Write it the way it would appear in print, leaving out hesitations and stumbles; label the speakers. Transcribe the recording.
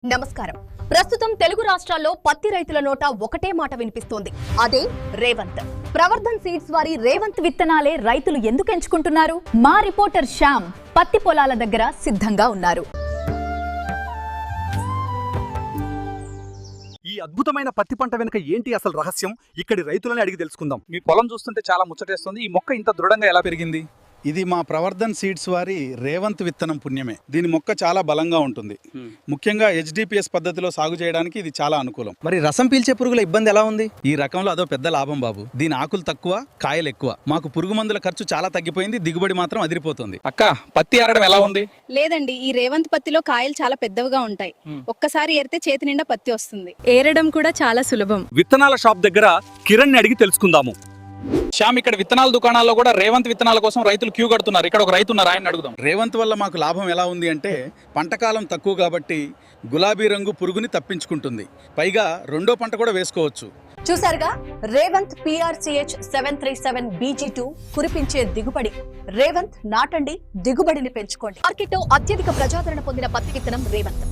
Speaker 1: నమస్కారం. ప్రస్తుతం తెలుగు రాష్ట్రాల్లో పత్తి రైతుల నోట ఒకటే మాట వినిపిస్తోంది. అదే రేవంత్. ప్రవర్ధన్ సీడ్స్ వారి రేవంత్ విత్తనాలే రైతులు ఎందుకు ఎంచుకుంటున్నారు? మా రిపోర్టర్ శ్యామ్ పత్తి పొలాల దగ్గర సిద్ధంగా ఉన్నారు.
Speaker 2: ఈ అద్భుతమైన పత్తి పంట వెనుక ఏంటి అసలు రహస్యం? ఇక్కడి రైతులని అడిగి తెలుసుకుందాం. మీ పొలం చూస్తుంటే చాలా ముచ్చటేస్తుంది. ఈ మొక్క ఇంత దృఢంగా ఎలా పెరిగింది?
Speaker 3: ఇది మా ప్రవర్ధన్ సీడ్స్ వారి రేవంత్ విత్తనం పుణ్యమే. దీని మొక్క చాలా బలంగా ఉంటుంది. ముఖ్యంగా HDPS పద్ధతిలో సాగు చేయడానికి ఇది చాలా అనుకూలం.
Speaker 2: మరి రసం పీల్చే పురుగుల ఇబ్బంది ఎలా ఉంది?
Speaker 3: ఈ రకంలో అదో పెద్ద లాభం బాబు. దీని ఆకులు తక్కువ, కాయలు ఎక్కువ. మాకు పురుగు మందుల ఖర్చు చాలా తగ్గిపోయింది, దిగుబడి మాత్రం అదిరిపోతుంది.
Speaker 2: అక్క, పత్తి ఆరడం ఎలా ఉంది?
Speaker 4: లేదండి, ఈ రేవంత్ పత్తిలో కాయలు చాలా పెద్దవిగా ఉంటాయి. ఒక్కసారి ఏరితే చేతి నిండా పత్తి వస్తుంది. ఏరడం కూడా చాలా సులభం.
Speaker 2: విత్తనాల షాప్ దగ్గర కిరణ్ ని అడిగి తెలుసుకుందాము.
Speaker 5: శ్యామ్, ఇక్కడ విత్తనాల దుకాణాల్లో కూడా రేవంత్ విత్తనాల కోసం రైతులు క్యూ కడుతున్నారు. ఇక్కడ ఒక రైతు ఉన్నారు, ఆయన అడుగుదాం.
Speaker 3: రేవంత్ వల్ల మాకు లాభం ఎలా ఉంది అంటే, పంటకాలం తక్కువ కాబట్టి గులాబీ రంగు పురుగుని తప్పించుకుంటుంది. పైగా రెండో పంట కూడా వేసుకోవచ్చు.
Speaker 1: చూసారుగా, రేవంత్ PRCH 737 BG2 కురిపించే దిగుబడి. రేవంత్ నాటండి, దిగుబడిని పెంచుకోండి. మార్కెట్లో అత్యధిక ప్రజాదరణ పొందిన పత్తి విత్తనం రేవంత్.